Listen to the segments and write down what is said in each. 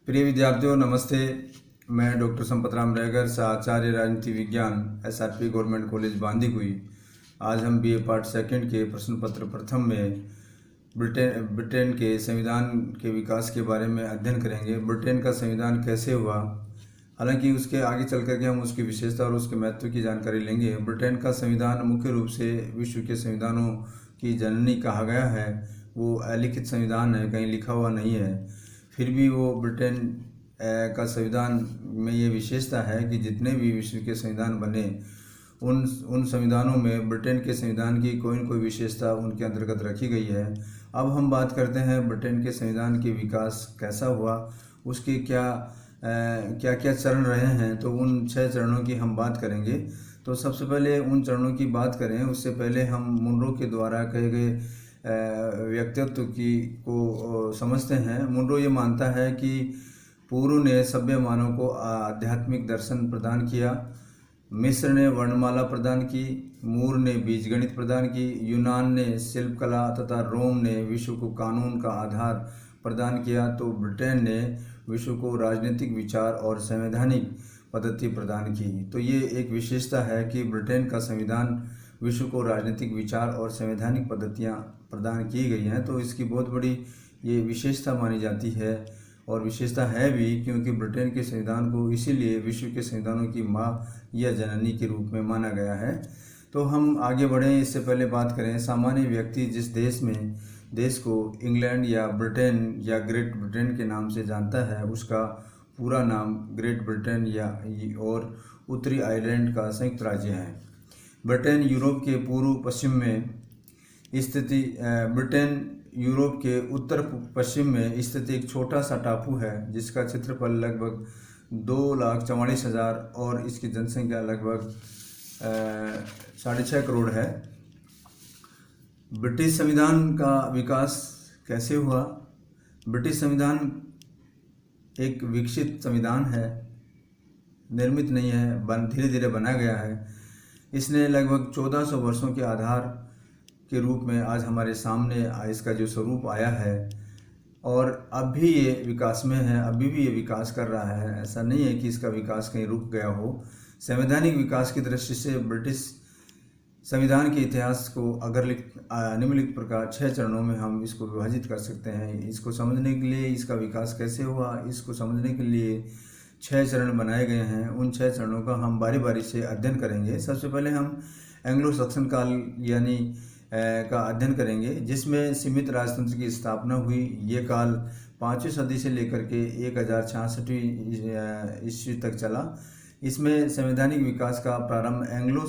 प्रिय विद्यार्थियों नमस्ते। मैं डॉक्टर संपत राम रैगर, आचार्य राजनीति विज्ञान, एसआरपी गवर्नमेंट कॉलेज बांदीकुई। आज हम बीए पार्ट सेकंड के प्रश्न पत्र प्रथम में ब्रिटेन के संविधान के विकास के बारे में अध्ययन करेंगे। ब्रिटेन का संविधान कैसे हुआ, हालांकि उसके आगे चल करके हम उसकी विशेषता और उसके महत्व की जानकारी लेंगे। ब्रिटेन का संविधान मुख्य रूप से विश्व के संविधानों की जननी कहा गया है। वो अलिखित संविधान है, कहीं लिखा हुआ नहीं है। फिर भी वो ब्रिटेन का संविधान में ये विशेषता है कि जितने भी विश्व के संविधान बने उन संविधानों में ब्रिटेन के संविधान की कोई न कोई विशेषता उनके अंतर्गत रखी गई है। अब हम बात करते हैं ब्रिटेन के संविधान के विकास कैसा हुआ, उसके क्या क्या चरण रहे हैं। तो उन 6 चरणों की हम बात करेंगे। तो सबसे पहले उन चरणों की बात करें उससे पहले हम मुनरो के द्वारा कहे गए व्यक्तित्व को समझते हैं। मुनरो ये मानता है कि पूर्व ने सभ्य मानव को आध्यात्मिक दर्शन प्रदान किया, मिस्र ने वर्णमाला प्रदान की, मूर ने बीजगणित प्रदान की, यूनान ने शिल्पकला तथा रोम ने विश्व को कानून का आधार प्रदान किया, तो ब्रिटेन ने विश्व को राजनीतिक विचार और संवैधानिक पद्धति प्रदान की। तो ये एक विशेषता है कि ब्रिटेन का संविधान विश्व को राजनीतिक विचार और संवैधानिक पद्धतियाँ प्रदान की गई हैं। तो इसकी बहुत बड़ी ये विशेषता मानी जाती है और विशेषता है भी, क्योंकि ब्रिटेन के संविधान को इसीलिए विश्व के संविधानों की माँ या जननी के रूप में माना गया है। तो हम आगे बढ़ें इससे पहले बात करें सामान्य व्यक्ति जिस देश को इंग्लैंड या ब्रिटेन या ग्रेट ब्रिटेन के नाम से जानता है, उसका पूरा नाम ग्रेट ब्रिटेन या और उत्तरी आयरलैंड का संयुक्त राज्य है। ब्रिटेन यूरोप के पूर्व पश्चिम में यूरोप के उत्तर पश्चिम में स्थित एक छोटा सा टापू है जिसका क्षेत्रफल लगभग 2,44,000 और इसकी जनसंख्या लगभग 6.5 करोड़ है। ब्रिटिश संविधान का विकास कैसे हुआ? ब्रिटिश संविधान एक विकसित संविधान है, निर्मित नहीं है, धीरे धीरे बना गया है। इसने लगभग 1400 वर्षों के आधार के रूप में आज हमारे सामने इसका जो स्वरूप आया है और अब भी ये विकास में है, अभी भी ये विकास कर रहा है। ऐसा नहीं है कि इसका विकास कहीं रुक गया हो। संवैधानिक विकास की दृष्टि से ब्रिटिश संविधान के इतिहास को अगर निम्नलिखित प्रकार 6 चरणों में हम इसको विभाजित कर सकते हैं। इसको समझने के लिए, इसका विकास कैसे हुआ, इसको समझने के लिए 6 चरण बनाए गए हैं। उन 6 चरणों का हम बारी बारी से अध्ययन करेंगे। सबसे पहले हम एंग्लो सैक्सन काल यानी का अध्ययन करेंगे, जिसमें सीमित राजतंत्र की स्थापना हुई। ये काल 5वीं सदी से लेकर के 1066 ईस्वी तक चला। इसमें संवैधानिक विकास का प्रारंभ एंग्लो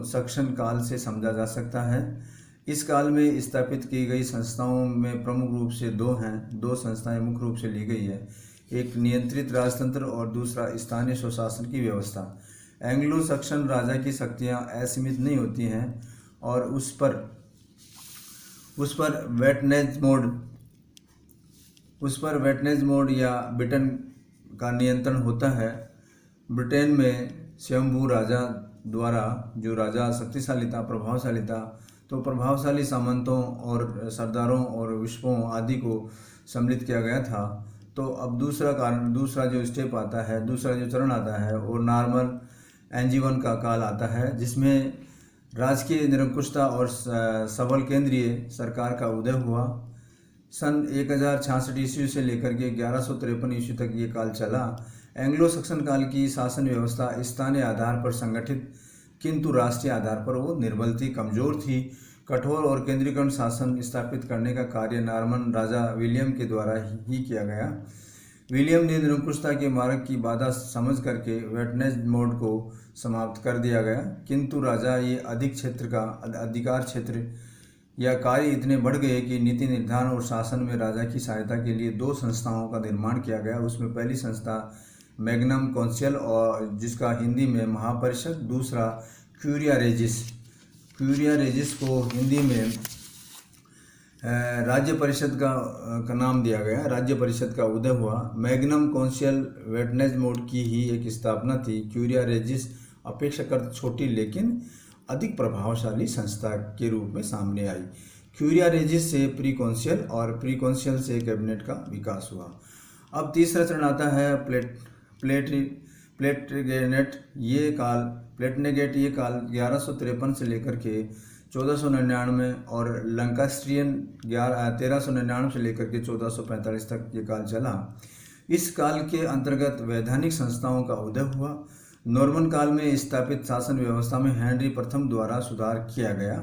सक्सन काल से समझा जा सकता है। इस काल में स्थापित की गई संस्थाओं में प्रमुख रूप से 2 हैं। 2 संस्थाएं मुख्य रूप से ली गई है, एक नियंत्रित राजतंत्र और दूसरा स्थानीय स्वशासन की व्यवस्था। एंग्लो सक्सन राजा की शक्तियां असीमित नहीं होती हैं और उस पर वेटनेज मोड या ब्रिटेन का नियंत्रण होता है। ब्रिटेन में स्वयंभू राजा द्वारा, जो राजा शक्तिशाली था, प्रभावशाली था, तो प्रभावशाली सामंतों और सरदारों और विशपों आदि को सम्मिलित किया गया था। तो अब दूसरा जो स्टेप आता है, दूसरा जो चरण आता है वो नॉर्मन एंजीवन का काल आता है, जिसमें राजकीय निरंकुशता और सबल केंद्रीय सरकार का उदय हुआ। सन 1066 ईस्वी से लेकर के 1153 ईस्वी तक ये काल चला। एंग्लो सक्सन काल की शासन व्यवस्था स्थानीय आधार पर संगठित किंतु राष्ट्रीय आधार पर वो निर्बल थी, कमजोर थी। कठोर और केंद्रीकरण शासन स्थापित करने का कार्य नॉर्मन राजा विलियम के द्वारा ही किया गया। विलियम ने निरंकुशता के मार्ग की बाधा समझ करके वेटनेज मोड को समाप्त कर दिया गया, किंतु राजा ये अधिकार क्षेत्र या कार्य इतने बढ़ गए कि नीति निर्धारण और शासन में राजा की सहायता के लिए 2 संस्थाओं का निर्माण किया गया। उसमें पहली संस्था मैग्नम कौंसिल, और जिसका हिंदी में महापरिषद, दूसरा क्यूरिया रेजिस को हिंदी में राज्य परिषद का नाम दिया गया। राज्य परिषद का उदय हुआ। मैग्नम कौंसिल वेटनेज मोड की ही एक स्थापना थी। क्यूरिया रेजिस अपेक्षाकृत छोटी लेकिन अधिक प्रभावशाली संस्था के रूप में सामने आई। क्यूरिया रेजिस से प्री कौंसिल और प्री कौंसिल से कैबिनेट का विकास हुआ। अब तीसरा चरण आता है प्लेटनेट ये काल 1153 से लेकर के 1499 और लंकास्ट्रियन 1399 से लेकर के 1445 तक ये काल चला। इस काल के अंतर्गत वैधानिक संस्थाओं का उदय हुआ। नॉर्मन काल में स्थापित शासन व्यवस्था में हेनरी प्रथम द्वारा सुधार किया गया।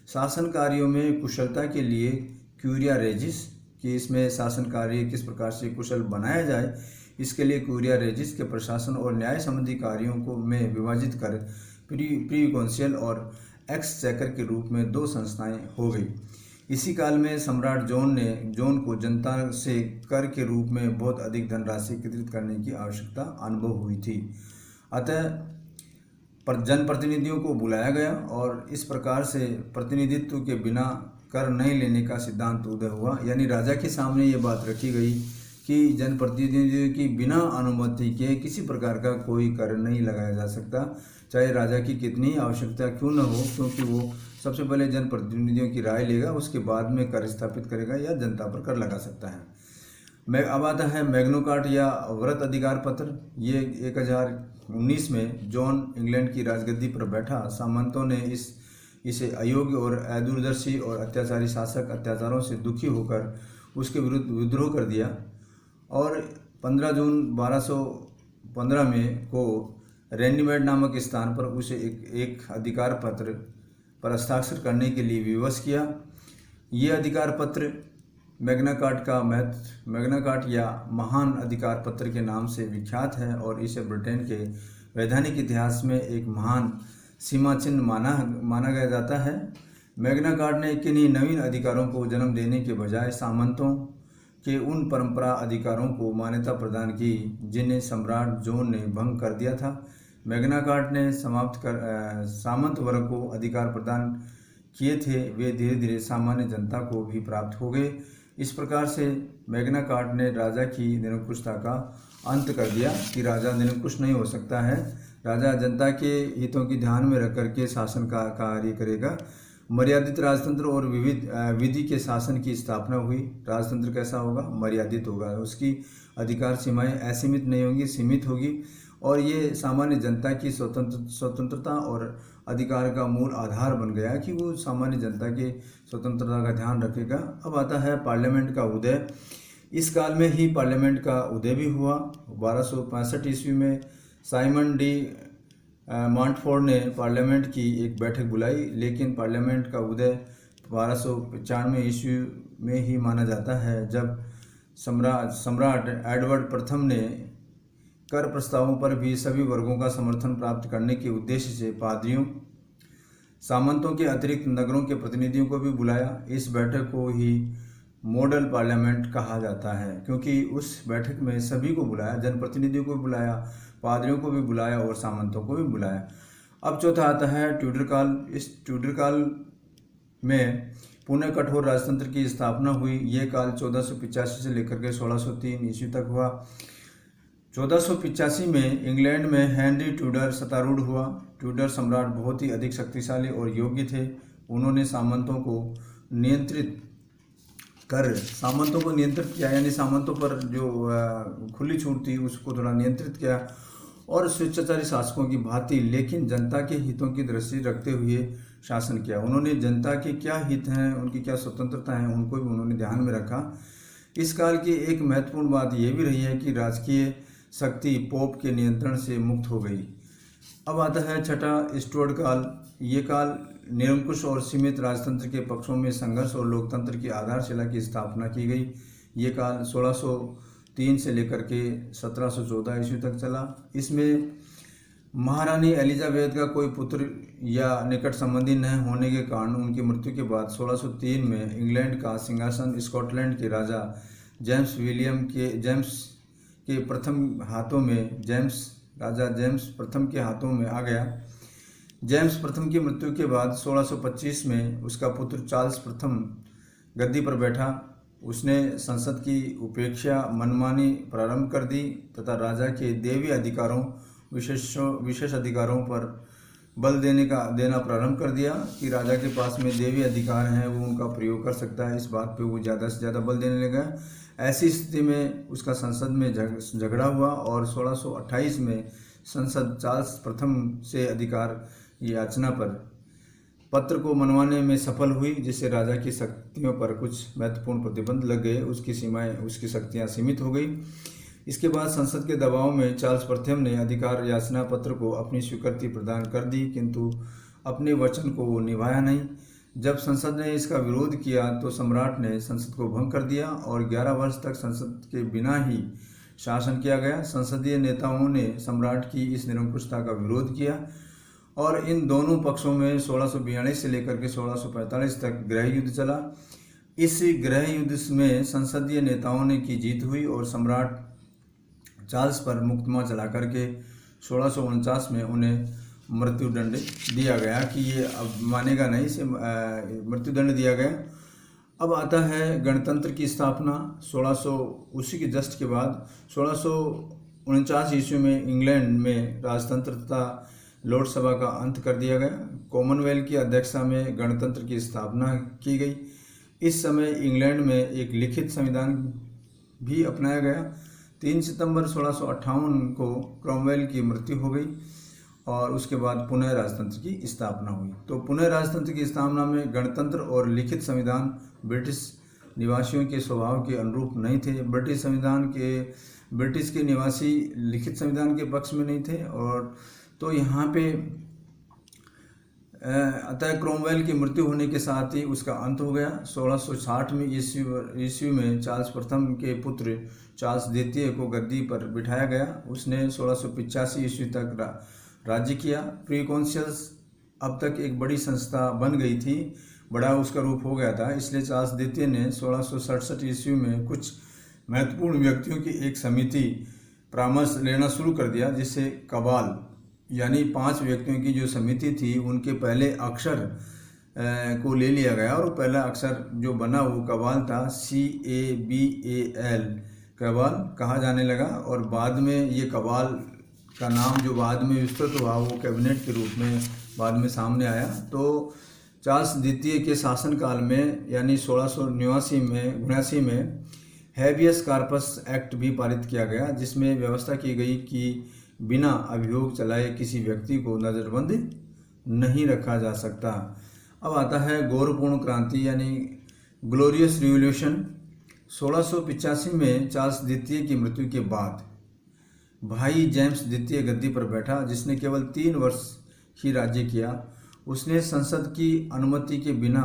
शासन कार्यों में कुशलता के लिए क्यूरिया रेजिस कि इसमें शासन कार्य किस प्रकार से कुशल बनाया जाए, इसके लिए क्यूरिया रेजिस के प्रशासन और न्याय संबंधी कार्यों को में विभाजित कर प्री कौंसिल और एक्सचेकर के रूप में 2 संस्थाएं हो गई। इसी काल में सम्राट जॉन को जनता से कर के रूप में बहुत अधिक धनराशि एकत्रित करने की आवश्यकता अनुभव हुई थी। अतः जनप्रतिनिधियों को बुलाया गया और इस प्रकार से प्रतिनिधित्व के बिना कर नहीं लेने का सिद्धांत उदय हुआ। यानी राजा के सामने ये बात रखी गई कि जनप्रतिनिधियों की बिना अनुमति के किसी प्रकार का कोई कर नहीं लगाया जा सकता, चाहे राजा की कितनी आवश्यकता क्यों न हो, क्योंकि वो सबसे पहले जनप्रतिनिधियों की राय लेगा, उसके बाद में कर स्थापित करेगा या जनता पर कर लगा सकता है। अब आता है मैग्ना कार्टा या व्रत अधिकार पत्र। ये 1019 में जॉन इंग्लैंड की राजगद्दी पर बैठा। सामंतों ने इसे अयोग्य और अदूरदर्शी और अत्याचारी शासक अत्याचारों से दुखी होकर उसके विरुद्ध विद्रोह कर दिया और 15 जून 1215 में को रेनिमेड नामक स्थान पर उसे एक अधिकार पत्र पर हस्ताक्षर करने के लिए विवश किया। ये अधिकार पत्र मैग्ना कार्टा या महान अधिकार पत्र के नाम से विख्यात है और इसे ब्रिटेन के वैधानिक इतिहास में एक महान सीमा चिन्ह माना गया जाता है। मैग्ना कार्टा ने किन्हीं नवीन अधिकारों को जन्म देने के बजाय सामंतों के उन परंपरा अधिकारों को मान्यता प्रदान की जिन्हें सम्राट जॉन ने भंग कर दिया था। मैग्ना कार्टा ने सामंत वर्ग को अधिकार प्रदान किए थे, वे धीरे धीरे सामान्य जनता को भी प्राप्त हो गए। इस प्रकार से मैग्ना कार्टा ने राजा की निरंकुशता का अंत कर दिया कि राजा निरंकुश नहीं हो सकता है, राजा जनता के हितों की ध्यान में रख करके शासन का कार्य करेगा। मर्यादित राजतंत्र और विधि के शासन की स्थापना हुई। राजतंत्र कैसा होगा? मर्यादित होगा, उसकी अधिकार सीमाएं असीमित नहीं होंगी, सीमित होगी और ये सामान्य जनता की स्वतंत्रता और अधिकार का मूल आधार बन गया कि वो सामान्य जनता के स्वतंत्रता का ध्यान रखेगा। अब आता है पार्लियामेंट का उदय। इस काल में ही पार्लियामेंट का उदय भी हुआ। 1265 ईस्वी में साइमन डी मॉन्टफोर्ट ने पार्लियामेंट की एक बैठक बुलाई, लेकिन पार्लियामेंट का उदय 1295 ईस्वी में ही माना जाता है, जब सम्राट एडवर्ड प्रथम ने कर प्रस्तावों पर भी सभी वर्गों का समर्थन प्राप्त करने के उद्देश्य से पादरियों, सामंतों के अतिरिक्त नगरों के प्रतिनिधियों को भी बुलाया। इस बैठक को ही मॉडल पार्लियामेंट कहा जाता है, क्योंकि उस बैठक में सभी को बुलाया, जनप्रतिनिधियों को भी बुलाया, पादरियों को भी बुलाया और सामंतों को भी बुलाया। अब चौथा आता है ट्यूडर काल। इस ट्यूडर काल में पुनः कठोर राजतंत्र की स्थापना हुई। ये काल 1485 से लेकर के 1603 ईस्वी तक हुआ। 1485 में इंग्लैंड में हेनरी ट्यूडर सत्तारूढ़ हुआ। ट्यूडर सम्राट बहुत ही अधिक शक्तिशाली और योग्य थे। उन्होंने सामंतों को नियंत्रित किया, यानी सामंतों पर जो खुली छूट थी उसको थोड़ा नियंत्रित किया और स्वेच्छाचारी शासकों की भांति लेकिन जनता के हितों की दृष्टि रखते हुए शासन किया। उन्होंने जनता के क्या हित हैं, उनकी क्या स्वतंत्रता है, उनको भी उन्होंने ध्यान में रखा। इस काल की एक महत्वपूर्ण बात यह भी रही है कि राजकीय शक्ति पोप के नियंत्रण से मुक्त हो गई। अब आता है छठा स्टुअर्ट काल। ये काल निरंकुश और सीमित राजतंत्र के पक्षों में संघर्ष और लोकतंत्र की आधारशिला की स्थापना की गई। ये काल 1603 से लेकर के 1714 ईस्वी तक चला। इसमें महारानी एलिजाबेथ का कोई पुत्र या निकट संबंधी न होने के कारण उनकी मृत्यु के बाद 1603 में इंग्लैंड का सिंहासन स्कॉटलैंड के राजा जेम्स के प्रथम के हाथों में आ गया। जेम्स प्रथम की मृत्यु के बाद 1625 में उसका पुत्र चार्ल्स प्रथम गद्दी पर बैठा। उसने संसद की उपेक्षा मनमानी प्रारंभ कर दी तथा राजा के दैवीय अधिकारों विशेष अधिकारों पर बल देना प्रारंभ कर दिया कि राजा के पास में दैवीय अधिकार हैं, वो उनका प्रयोग कर सकता है। इस बात पे वो ज़्यादा से ज़्यादा बल देने लगा। ऐसी स्थिति में उसका संसद में झगड़ा हुआ और 1628 में संसद चार्ल्स प्रथम से अधिकार याचना पर पत्र को मनवाने में सफल हुई, जिससे राजा की शक्तियों पर कुछ महत्वपूर्ण प्रतिबंध लग गए। उसकी शक्तियां सीमित हो गई। इसके बाद संसद के दबाव में चार्ल्स प्रथम ने अधिकार याचना पत्र को अपनी स्वीकृति प्रदान कर दी, किंतु अपने वचन को निभाया नहीं। जब संसद ने इसका विरोध किया तो सम्राट ने संसद को भंग कर दिया और 11 वर्ष तक संसद के बिना ही शासन किया गया। संसदीय नेताओं ने सम्राट की इस निरंकुशता का विरोध किया और इन दोनों पक्षों में 1642 से लेकर के 1645 तक गृह युद्ध चला। इस गृह युद्ध में संसदीय नेताओं ने की जीत हुई और सम्राट चार्ल्स पर मुकदमा चला करके 1649 में उन्हें मृत्युदंड दिया गया कि ये अब मानेगा नहीं, इसे मृत्युदंड दिया गया। अब आता है गणतंत्र की स्थापना 1600 उसी के जस्ट के बाद 1649 ईस्वी में इंग्लैंड में राजतंत्र तथा लोकसभा का अंत कर दिया गया। कॉमनवेल्थ की अध्यक्षता में गणतंत्र की स्थापना की गई। इस समय इंग्लैंड में एक लिखित संविधान भी अपनाया गया। 3 सितंबर 1658 को क्रॉमवेल की मृत्यु हो गई और उसके बाद पुनः राजतंत्र की स्थापना हुई। तो पुनः राजतंत्र की स्थापना में गणतंत्र और लिखित संविधान ब्रिटिश निवासियों के स्वभाव के अनुरूप नहीं थे। ब्रिटिश के निवासी लिखित संविधान के पक्ष में नहीं थे और तो यहाँ पे अतः क्रोमवेल की मृत्यु होने के साथ ही उसका अंत हो गया। 1660 में ईस्वी में चार्ल्स प्रथम के पुत्र चार्ल्स द्वितीय को गद्दी पर बिठाया गया। उसने 1685 ईस्वी तक राज्य किया। प्री कॉन्सिल्स अब तक एक बड़ी संस्था बन गई थी, बड़ा उसका रूप हो गया था, इसलिए चार्ल्स द्वितीय ने 1667 ईस्वी में कुछ महत्वपूर्ण व्यक्तियों की एक समिति परामर्श लेना शुरू कर दिया, जिससे कबाल यानी 5 व्यक्तियों की जो समिति थी उनके पहले अक्षर को ले लिया गया और पहला अक्षर जो बना वो कबाल था, CABAL कबाल कहा जाने लगा। और बाद में ये कबाल का नाम जो बाद में विस्तृत हुआ वो कैबिनेट के रूप में बाद में सामने आया। तो चार्ल्स द्वितीय के शासनकाल में यानी 1679 में हैबियस कार्पस एक्ट भी पारित किया गया, जिसमें व्यवस्था की गई कि बिना अभियोग चलाए किसी व्यक्ति को नज़रबंद नहीं रखा जा सकता। अब आता है गौरवपूर्ण क्रांति यानी ग्लोरियस रिवॉल्यूशन। 1685 में चार्ल्स द्वितीय की मृत्यु के बाद भाई जेम्स द्वितीय गद्दी पर बैठा, जिसने केवल 3 वर्ष ही राज्य किया। उसने संसद की अनुमति के बिना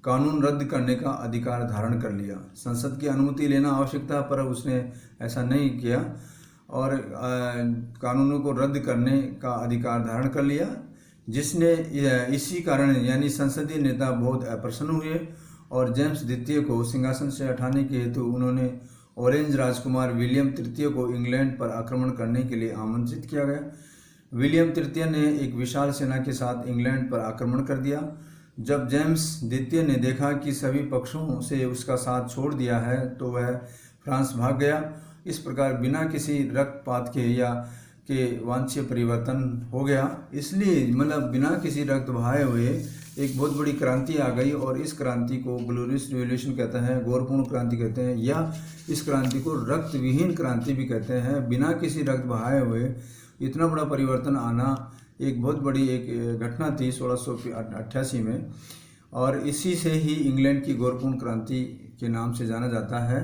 कानून रद्द करने का अधिकार धारण कर लिया। संसद की अनुमति लेना आवश्यक था, पर उसने ऐसा नहीं किया और कानूनों को रद्द करने का अधिकार धारण कर लिया, जिसने इसी कारण यानी संसदीय नेता बहुत अप्रसन्न हुए और जेम्स द्वितीय को सिंहासन से हटाने के हेतु उन्होंने ऑरेंज राजकुमार विलियम तृतीय को इंग्लैंड पर आक्रमण करने के लिए आमंत्रित किया गया। विलियम तृतीय ने एक विशाल सेना के साथ इंग्लैंड पर आक्रमण कर दिया। जब जेम्स द्वितीय ने देखा कि सभी पक्षों से उसका साथ छोड़ दिया है तो वह फ्रांस भाग गया। इस प्रकार बिना किसी रक्तपात के वांछनीय परिवर्तन हो गया। इसलिए मतलब बिना किसी रक्त बहाए हुए एक बहुत बड़ी क्रांति आ गई और इस क्रांति को ग्लोरियस रिवॉल्यूशन कहते हैं, गौरवपूर्ण क्रांति कहते हैं, या इस क्रांति को रक्त विहीन क्रांति भी कहते हैं। बिना किसी रक्त बहाए हुए इतना बड़ा परिवर्तन आना एक बहुत बड़ी एक घटना थी 1688 में और इसी से ही इंग्लैंड की गौरवपूर्ण क्रांति के नाम से जाना जाता है।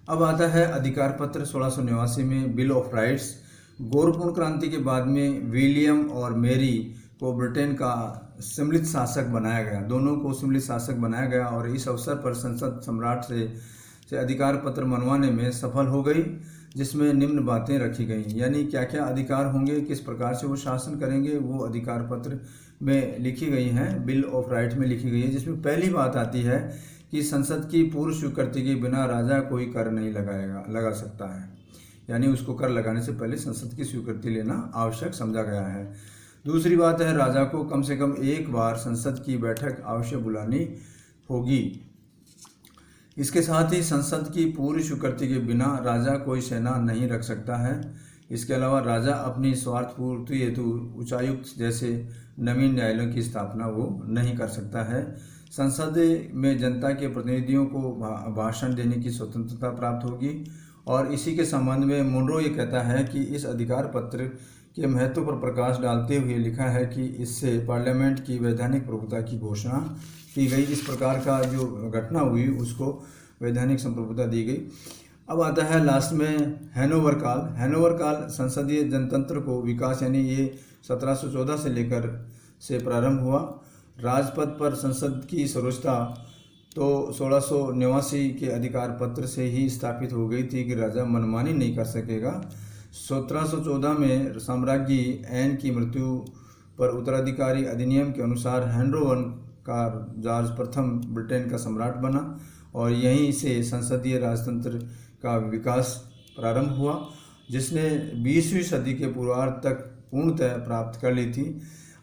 अब आता है अधिकार पत्र 1689 में बिल ऑफ राइट्स। गौरवपूर्ण क्रांति के बाद में विलियम और मैरी को ब्रिटेन का सम्मिलित शासक बनाया गया, दोनों को सम्मिलित शासक बनाया गया और इस अवसर पर संसद सम्राट से अधिकार पत्र मनवाने में सफल हो गई, जिसमें निम्न बातें रखी गई। यानी क्या क्या अधिकार होंगे, किस प्रकार से वो शासन करेंगे, वो अधिकार पत्र में लिखी गई हैं, बिल ऑफ राइट में लिखी गई है। जिसमें पहली बात आती है कि संसद की पूर्व स्वीकृति के बिना राजा कोई कर नहीं लगा सकता है, यानी उसको कर लगाने से पहले संसद की स्वीकृति लेना आवश्यक समझा गया है। दूसरी बात है राजा को कम से कम एक बार संसद की बैठक अवश्य बुलानी होगी। इसके साथ ही संसद की पूरी स्वीकृति के बिना राजा कोई सेना नहीं रख सकता है। इसके अलावा राजा अपनी स्वार्थ पूर्ति हेतु उच्चायुक्त जैसे नवीन न्यायालयों की स्थापना वो नहीं कर सकता है। संसद में जनता के प्रतिनिधियों को भाषण देने की स्वतंत्रता प्राप्त होगी। और इसी के संबंध में मुनरो ये कहता है कि इस अधिकार पत्र के महत्व पर प्रकाश डालते हुए लिखा है कि इससे पार्लियामेंट की वैधानिक प्रभुता की घोषणा की गई। इस प्रकार का जो घटना हुई उसको वैधानिक संप्रभुता दी गई। अब आता है लास्ट में हैनोवर काल। हैनोवर काल संसदीय जनतंत्र को विकास, यानी ये 1714 से लेकर से प्रारंभ हुआ। राजपथ पर संसद की सर्वोच्चता तो 1689 के अधिकार पत्र से ही स्थापित हो गई थी कि राजा मनमानी नहीं कर सकेगा। 1714 में सम्राज्ञी एन की मृत्यु पर उत्तराधिकारी अधिनियम के अनुसार हेनरी I का जॉर्ज प्रथम ब्रिटेन का सम्राट बना और यहीं से संसदीय राजतंत्र का विकास प्रारंभ हुआ, जिसने 20वीं सदी के पूर्वार्ध तक पूर्णतः प्राप्त कर ली थी।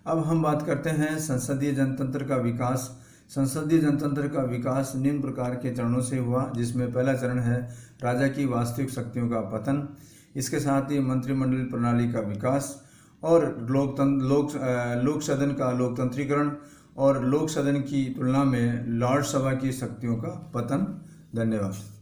अब हम बात करते हैं संसदीय जनतंत्र का विकास। संसदीय जनतंत्र का विकास निम्न प्रकार के चरणों से हुआ, जिसमें पहला चरण है राजा की वास्तविक शक्तियों का पतन, इसके साथ ही मंत्रिमंडल प्रणाली का विकास और लोक सदन का लोकतंत्रीकरण और लोक सदन की तुलना में लॉर्ड सभा की शक्तियों का पतन। धन्यवाद।